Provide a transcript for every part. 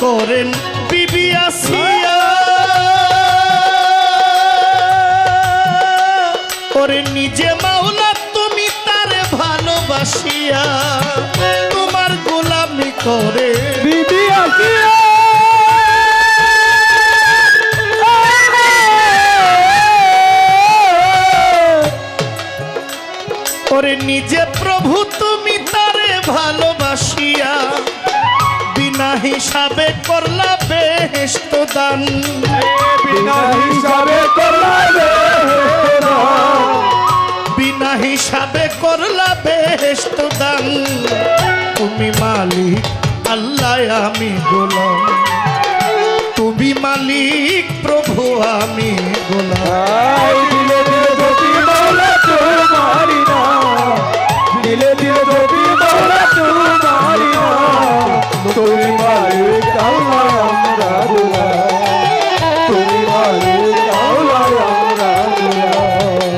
করেন বিবি আসিয়া, ওরে নিজে মাওলা তুমি তারে ভালোবাসিয়া, তোমার গোলামি করে বিবি আসিয়া, ওরে নিজে প্রভু তুমি তারে ভালোবাসিয়া, বিনা হিসাবে করলা বেহেশত দান, বিনা হিসাবে করলে বিনা হিসাবে করলা বেহেশত দান। তুমি মালিক আল্লাহ আমি গোলাম, তুমি মালিক প্রভু আমি গোলাম। দিলে দিলে যদি মৌলা তোমারি না, দিলে দিলে যদি মৌলা তোমারি না, তুমি মালিক আল্লাহ আমরা গোলাম, তুমি মালিক আল্লাহ আমরা গোলাম।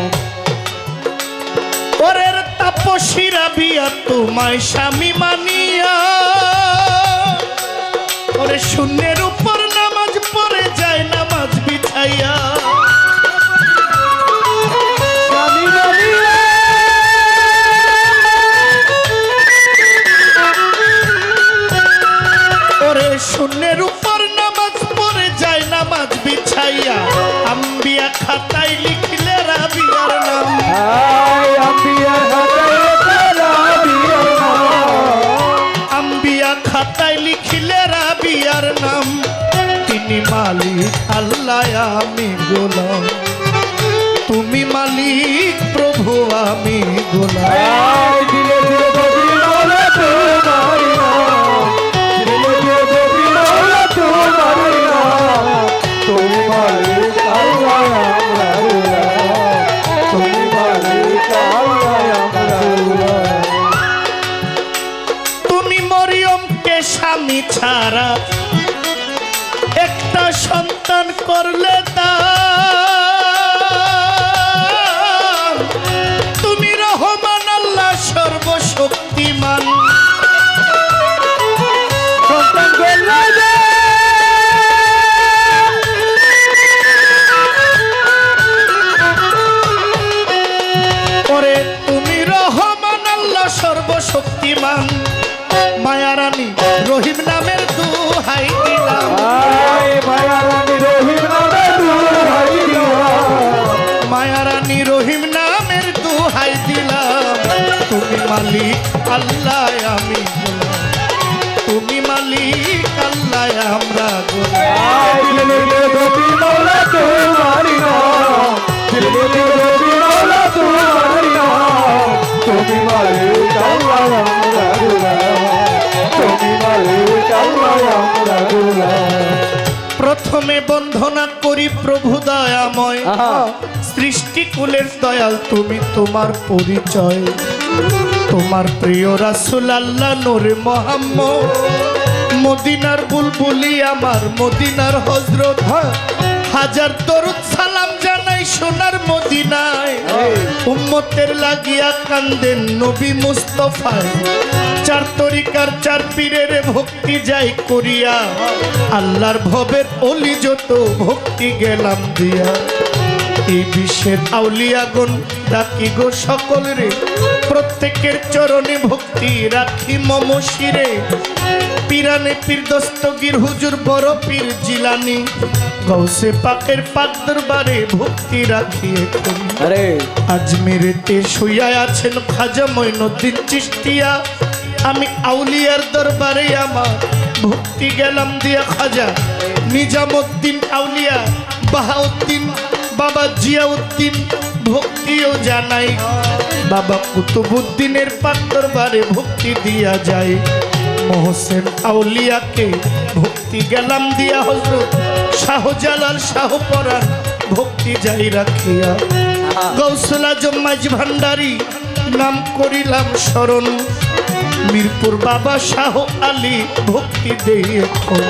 ওরের তাপসীরা বিয়া তোমায় স্বামী মানিয়া, ওরে শূন্যের উপর নামাজ পড়ে যায় নামাজ বিছাইয়া, স্বামী মানিয়া, ওরে শূন্যের উপর নামাজ পড়ে যায় নামাজ বিছাইয়া, আম্বিয়া খাতায় লিখলে রাবিয়ার নাম, হায় আম্বিয়া হাতায় রাবিয়ার নাম, আম্বিয়া খাতায় লিখিলে রাবিয়ার নাম। তিনি মালিক আল্লাহ আমি গোলাম, তুমি মালিক প্রভু আমি গোলাম। হায় দিলে দিলে যদি মৌলা তোমারি না, দিলে দিলে যদি মৌলা তোমারি না, তুমি মালিক আল্লাহ আমরা গোলাম, তুমি মালিক আল্লাহ আমরা গোলাম। তুমি মরিয়মকে স্বামী ছাড়া একটা সন্তান করলে দান, তুমি রহমান আল্লাহ সর্বশক্তিমান, সন্তান করলে যে, ওরে তুমি রহমান আল্লাহ সর্বশক্তিমান। মায়া রানী রহিম নামের দুহাই দিলাম, হায় মায়া রানী রহিম নামে দুহাই দিলাম, মায়া রানী রহিম নামের দুহাই দিলাম। তুমি মালিক আল্লাহ আমি গোলাম, তুমি মালিক আল্লাহ আমরা গোলাম। হায় দিলে দিলে যদি মৌলা তোমারি না, দিলে দিলে যদি মৌলা তোমারি না, তুমি মালিক আল্লাহ আমরা গোলাম, তুমি মালিক আল্লাহ আমরা গোলাম। প্রথমে বন্ধনা করি প্রভু দয়াময়, সৃষ্টিকুলের দয়াল তুমি, তোমার পরিচয় তোমার প্রিয় রাসূল আল্লাহ নূরে মুহাম্মদ, মদিনার বুলবুলি আমার মদিনার হযরত, হাজার দরুদ সালাম জানাই সোনার মদিনায়। উম্মতের লাগিয়া কান্দেন নবী মুস্তাফায়, চার তরিকার চার পীরের ভক্তি যাই করিয়া, আল্লাহর ভবের অলি যত ভক্তি গেলাম দিয়া। এই বিশ্বের আউলিয়াগণ ডাকি গো সকল রে, প্রত্যেকের চরণে ভক্তি রাখি মম শিরে। পিরানে পীর দস্তগীর হুজুর বড় পীর জিলানি, গৌসে পাকের পাক দরবারে ভক্তি রাখি এখন। আরে আজমিরেতে শুইয়া আছেন খাজা মঈনুদ্দিন চিশতিয়া, আমি আউলিয়ার দরবারে আমার ভক্তি গেলাম দিয়া। খাজা নিজামুদ্দিন আউলিয়া বাহাউদ্দিন বাবা জিয়াউদ্দিন ভক্তিও জানাই, বাবা কুতুবুদ্দিনের পাক দরবারে ভক্তি দিয়া যায়। মোহসেন আউলিয়াকে ভক্তি গেলাম দিয়া, হযরত শাহজালাল শাহপরাণ ভক্তি যাই রাখিয়া। গৌসুল আজম মাঝ ভান্ডারী নাম করিলাম স্মরণ, মিরপুর বাবা শাহ আলী ভক্তি দেই এখন।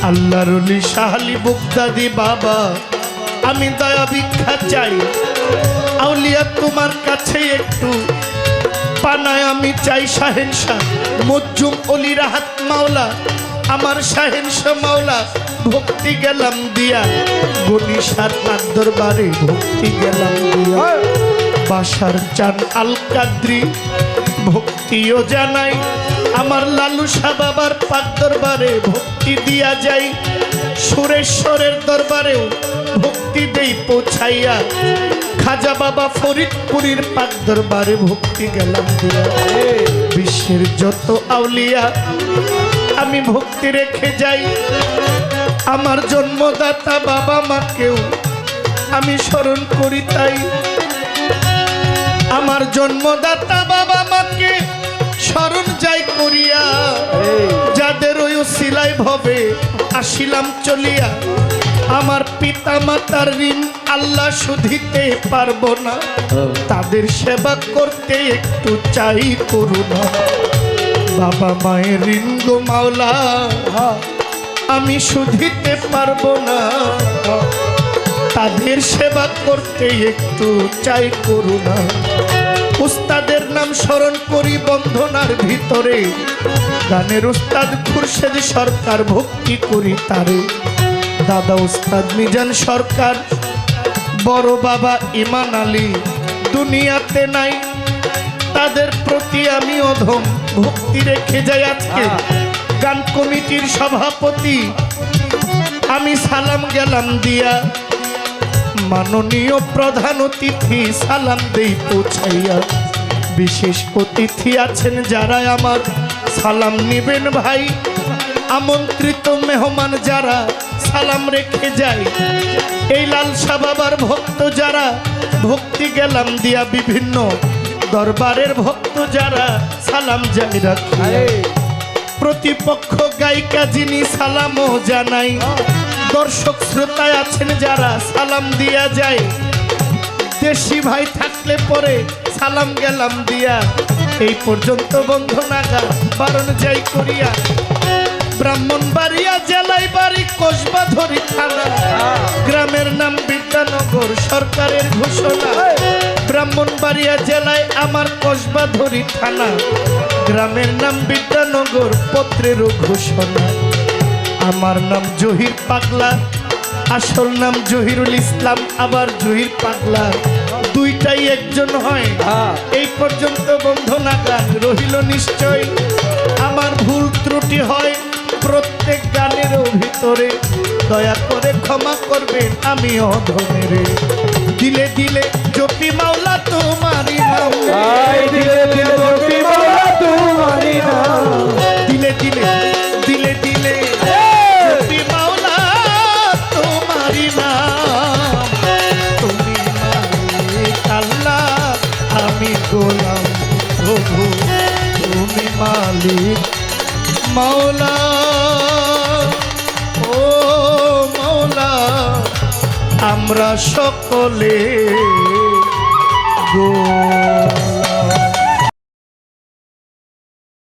আল্লাহর ওলি শাহ আলী বুগদাদি বাবা আমি দয়া ভিক্ষা চাই, আউলিয়া তোমার কাছে একটু পানায় আমি চাই। শাহেনশাহ মজ্জুম অলি রাহাত মাওলা আমার শাহিন মাওলা ভক্তি গেলাম দিয়া, গনিশার পাক দরবারে ভক্তি গেলাম দিয়া, বাসার চান আল কাদ্রি ভক্তিও জানাই, আমার লালু শাহ বাবার পাক দরবারে ভক্তি দিয়া যাই, সুরেশ্বরের দরবারেও ভক্তি দেই পৌঁছাইয়া, খাজা বাবা ফরিদপুরীর পাক দরবারে ভক্তি গেলাম দিয়া। বিশ্বের যত আউলিয়া আমি ভক্তি রেখে যাই, আমার জন্মদাতা বাবা মাকেও আমি স্মরণ করি তাই, আমার জন্মদাতা বাবা মাকে স্মরণ যাই করিয়া, যাদের ওই উসিলায় ভবে আসিলাম চলিয়া, আমার পিতা মাতার ঋণ আল্লাহ শুধিতে পারবো না, তাদের সেবা করতে একটু চাই করুণা, বাবা মায়ের ঋণ গো মাওলা আমি শুধিতে পারবো না, তাদের সেবা করতে একটু চাই করুণা। উস্তাদের নাম স্মরণ করি বন্ধনার ভিতরে, গানের উস্তাদ খুরশেদ সরকার ভক্তি করি তারে, দাদা উস্তাদ মিজান সরকার, বড় বাবা ইমান আলী দুনিয়াতে নাই, তাদের প্রতি আমি অধম ভক্তি রেখে যাই। আজকে গান কমিটির সভাপতি আমি সালাম গেলাম দিয়া, মাননীয় প্রধান অতিথি সালাম দেই পৌঁছাইয়া, বিশেষ অতিথি আছেন যারা আমার সালাম নিবেন ভাই, আমন্ত্রিত মেহমান যারা সালাম রেখে যায়, এই লাল শাহ বাবার ভক্ত যারা ভক্তি গেলাম দিয়া, বিভিন্ন দরবারের ভক্ত যারা সালাম যাই রাখে, প্রতিপক্ষ গায়িকা যিনি সালামও জানাই, দর্শক শ্রোতায় আছেন যারা সালাম দিয়া যায়, দেশি ভাই থাকলে পরে সালাম গেলাম দিয়া, এই পর্যন্ত বন্ধনা গান বারণ যাই করিয়া, ব্রাহ্মণবাড়িয়া জেলায় বাড়ি কসবাধরি থানা, গ্রামের নাম বিদ্যানগর সরকারের ঘোষণা, ব্রাহ্মণবাড়িয়া জেলায় আমার কসবাধরি থানা, গ্রামের নাম বিদ্যানগর পত্রেরও ঘোষণা, আমার নাম জহির পাগলা, আসল নাম জহিরুল ইসলাম, আবার জহির পাগলা দুইটাই একজন হয়, এই পর্যন্ত বন্ধনা গান রহিল নিশ্চয়, আমার ভুল ত্রুটি হয় প্রত্যেক গানেরও ভিতরে, দয়া করে ক্ষমা করবেন আমি অধমের, দিলে দিলে জপি মাওলা তোমারি নাম, দিলে দিলে জপি মাওলা তোমারি নাম, দিলে দিলে দিলে দিলে জপি মাওলা তোমারি নাম, তুমি মালিক আল্লাহ আমি গোলাম প্রভু, তুমি মালিক মাওলা, ও মাওলা আমরা সকলে গো।